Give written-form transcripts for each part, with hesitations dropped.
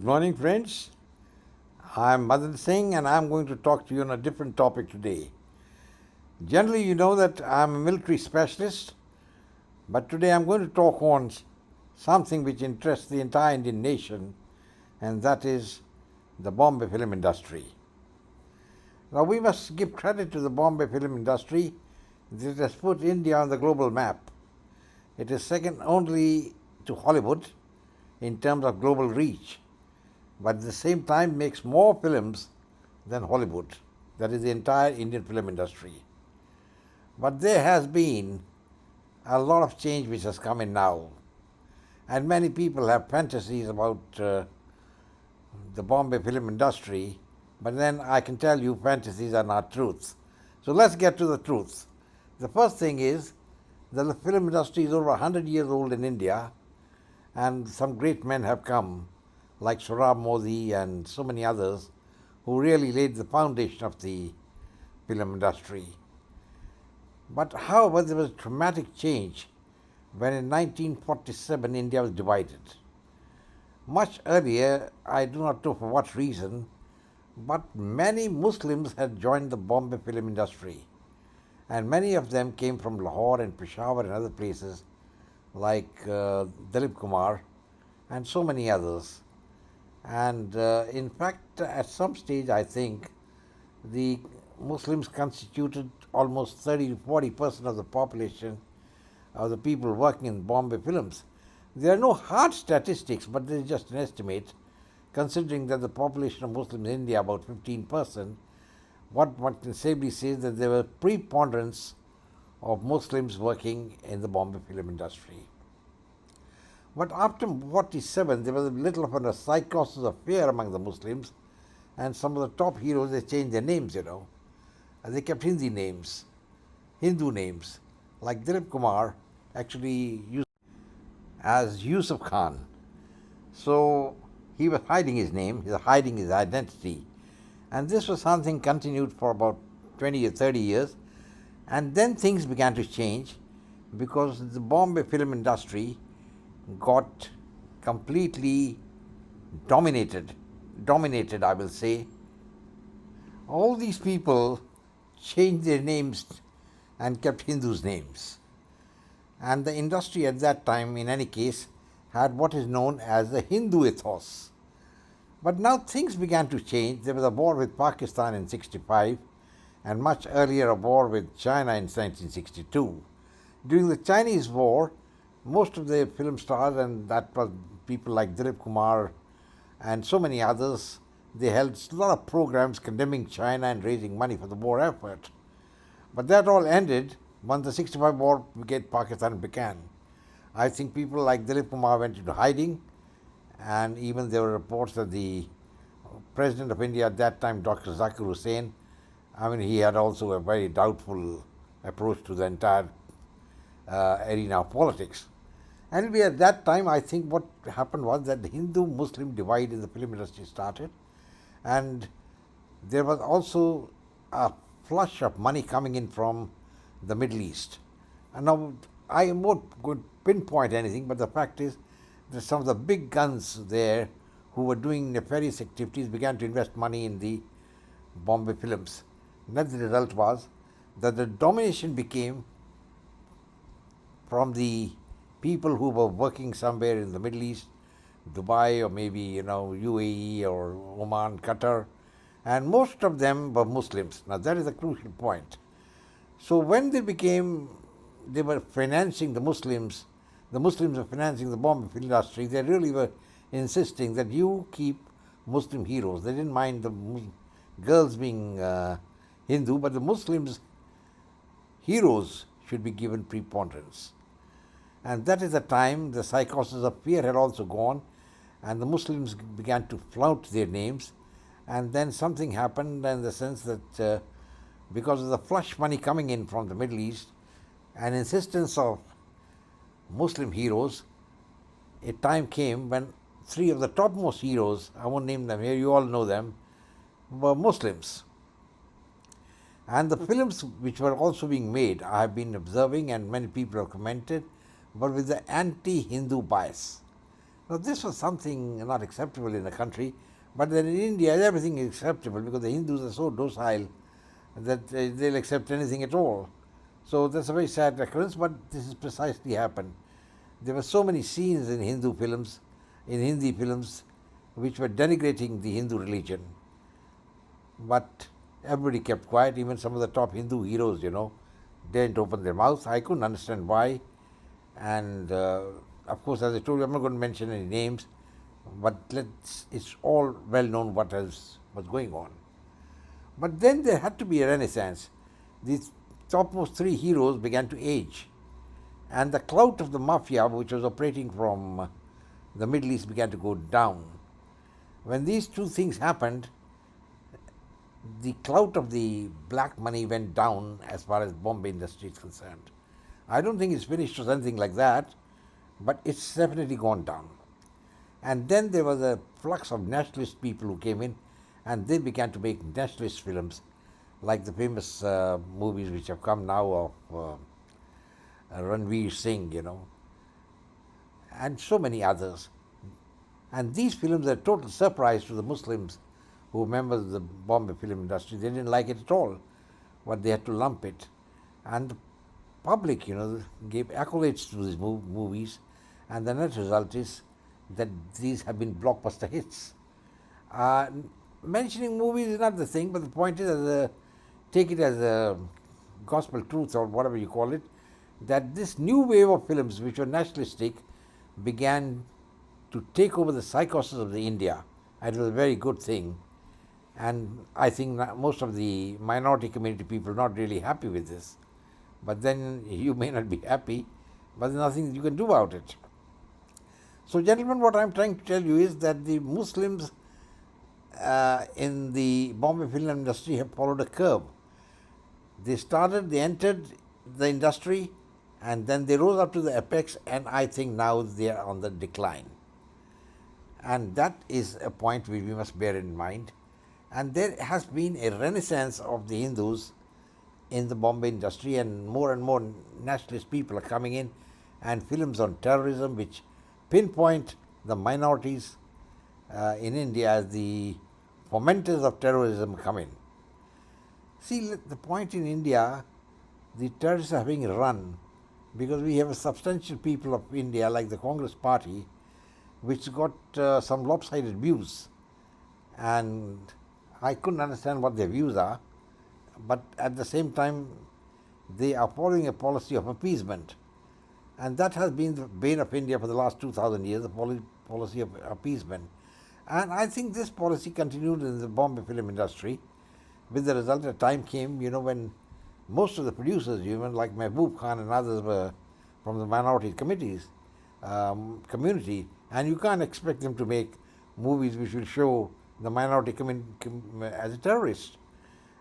Good morning, friends. I'm Madan Singh and I'm going to talk to you on a different topic today. Generally, you know that I'm a military specialist, but today I'm going to talk on something which interests the entire Indian nation, and that is the Bombay film industry. Now, we must give credit to the Bombay film industry that it has put India on the global map. It is second only to Hollywood in terms of global reach, but at the same time makes more films than Hollywood, that is the entire Indian film industry. But there has been a lot of change which has come in now, and many people have fantasies about the Bombay film industry, but then I can tell you fantasies are not truth. So let's get to the truth. The first thing is that the film industry is over 100 years old in India, and some great men have come, like Sohrab Modi and so many others, who really laid the foundation of the film industry. But however, there was a dramatic change when in 1947 India was divided. Much earlier, I do not know for what reason, but many Muslims had joined the Bombay film industry, and many of them came from Lahore and Peshawar and other places like Dilip Kumar and so many others. And in fact, at some stage, I think the Muslims constituted almost 30 to 40% of the population of the people working in Bombay films. There are no hard statistics, but there is just an estimate. Considering that the population of Muslims in India about 15%, what one can safely say is that there was preponderance of Muslims working in the Bombay film industry. But after 47, there was a little of a psychosis of fear among the Muslims, and some of the top heroes, they changed their names, and they kept Hindi names, Hindu names, like Dilip Kumar actually used as Yusuf Khan. So he was hiding his name, he was hiding his identity. And this was something continued for about 20 or 30 years. And then things began to change because the Bombay film industry got completely dominated, I will say. All these people changed their names and kept Hindus' names. And the industry at that time, in any case, had what is known as the Hindu ethos. But now things began to change. There was a war with Pakistan in 65, and much earlier a war with China in 1962. During the Chinese war, most of the film stars, and that was people like Dilip Kumar and so many others, they held a lot of programs condemning China and raising money for the war effort. But that all ended when the 65 war with Pakistan began. I think people like Dilip Kumar went into hiding, and even there were reports that the President of India at that time, Dr. Zakir Hussain, he had also a very doubtful approach to the entire arena of politics. And at that time, I think what happened was that the Hindu-Muslim divide in the film industry started, and there was also a flush of money coming in from the Middle East. And now, I won't go pinpoint anything, but the fact is that some of the big guns there who were doing nefarious activities began to invest money in the Bombay films. And the result was that the domination became from the people who were working somewhere in the Middle East, Dubai or maybe UAE or Oman, Qatar, and most of them were Muslims. Now that is a crucial point. So when they were financing the Muslims were financing the Bombay film industry, they really were insisting that you keep Muslim heroes. They didn't mind the girls being Hindu, but the Muslims heroes should be given preponderance. And that is the time the psychosis of fear had also gone, and the Muslims began to flout their names. And then something happened in the sense that because of the flush money coming in from the Middle East and insistence of Muslim heroes, a time came when three of the topmost heroes, I won't name them here, you all know them, were Muslims. And the films which were also being made, I have been observing and many people have commented, but with the anti-Hindu bias. Now, this was something not acceptable in the country, but then in India, everything is acceptable because the Hindus are so docile that they'll accept anything at all. So that's a very sad occurrence, but this is precisely happened. There were so many scenes in Hindu films, in Hindi films, which were denigrating the Hindu religion. But everybody kept quiet, even some of the top Hindu heroes, didn't open their mouths. I couldn't understand why. And of course, as I told you, I'm not going to mention any names, but it's all well known what was going on. But then there had to be a renaissance. These topmost three heroes began to age, and the clout of the mafia, which was operating from the Middle East, began to go down. When these two things happened, the clout of the black money went down as far as Bombay industry is concerned. I don't think it's finished or anything like that, but it's definitely gone down. And then there was a flux of nationalist people who came in, and they began to make nationalist films, like the famous movies which have come now of Ranveer Singh, and so many others. And these films are a total surprise to the Muslims who were members of the Bombay film industry. They didn't like it at all, but they had to lump it. And the public, gave accolades to these movies, and the net result is that these have been blockbuster hits. Mentioning movies is not the thing, but the point is, take it as a gospel truth or whatever you call it, that this new wave of films which were nationalistic began to take over the psychosis of the India. And it was a very good thing. And I think most of the minority community people are not really happy with this. But then you may not be happy, but there's nothing you can do about it. So, gentlemen, what I'm trying to tell you is that the Muslims in the Bombay film industry have followed a curve. They entered the industry, and then they rose up to the apex, and I think now they are on the decline. And that is a point which we must bear in mind. And there has been a renaissance of the Hindus in the Bombay industry, and more nationalist people are coming in, and films on terrorism which pinpoint the minorities in India as the fomenters of terrorism come in. See, the point in India, the terrorists are being run because we have a substantial people of India, like the Congress party, which got some lopsided views. And I couldn't understand what their views are, but at the same time, they are following a policy of appeasement. And that has been the bane of India for the last 2,000 years, the policy of appeasement. And I think this policy continued in the Bombay film industry, with the result that time came, when most of the producers, even like Mehboob Khan and others, were from the minority community, and you can't expect them to make movies which will show the minority as a terrorist.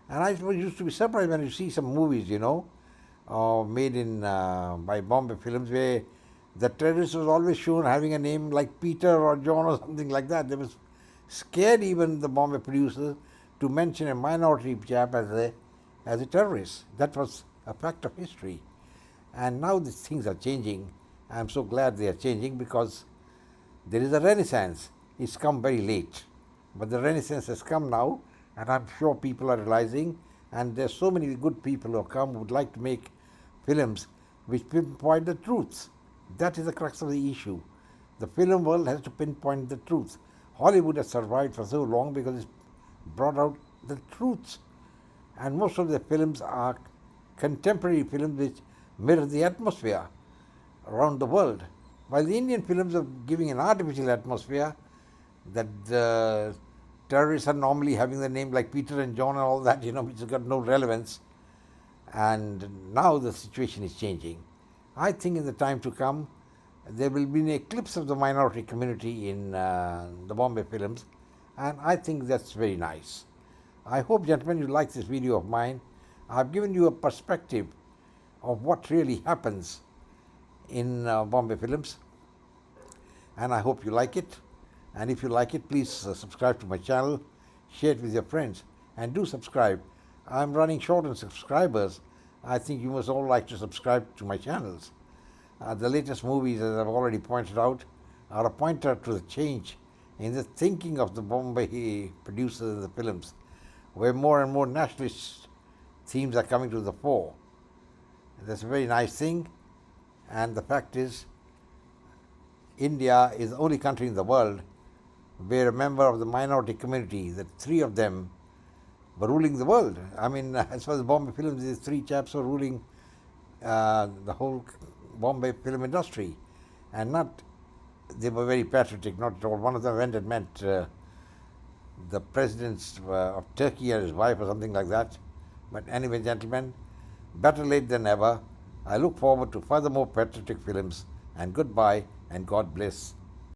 And I used to be surprised when you see some movies, made in by Bombay Films, where the terrorist was always shown having a name like Peter or John or something like that. They was scared, even the Bombay producers, to mention a minority chap as a terrorist. That was a fact of history. And now these things are changing. I'm so glad they are changing, because there is a renaissance. It's come very late, but the renaissance has come now, and I'm sure people are realizing, and there's so many good people who have come who would like to make films which pinpoint the truth. That is the crux of the issue. The film world has to pinpoint the truth. Hollywood has survived for so long because it's brought out the truth. And most of the films are contemporary films which mirror the atmosphere around the world. While the Indian films are giving an artificial atmosphere, that the terrorists are normally having the name like Peter and John and all that, which has got no relevance. And now the situation is changing. I think in the time to come, there will be an eclipse of the minority community in the Bombay films, and I think that's very nice. I hope, gentlemen, you like this video of mine. I've given you a perspective of what really happens in Bombay films, and I hope you like it. And if you like it, please subscribe to my channel, share it with your friends, and do subscribe. I'm running short on subscribers. I think you must all like to subscribe to my channels. The latest movies, as I've already pointed out, are a pointer to the change in the thinking of the Bombay producers of the films, where more and more nationalist themes are coming to the fore. That's a very nice thing, and the fact is, India is the only country in the world where a member of the minority community, that three of them were ruling the world. I mean, as far as Bombay films, these three chaps were ruling the whole Bombay film industry, and not they were very patriotic, not at all. One of them went and met the presidents of Turkey and his wife or something like that. But anyway, gentlemen, better late than never. I look forward to further more patriotic films, and goodbye and God bless.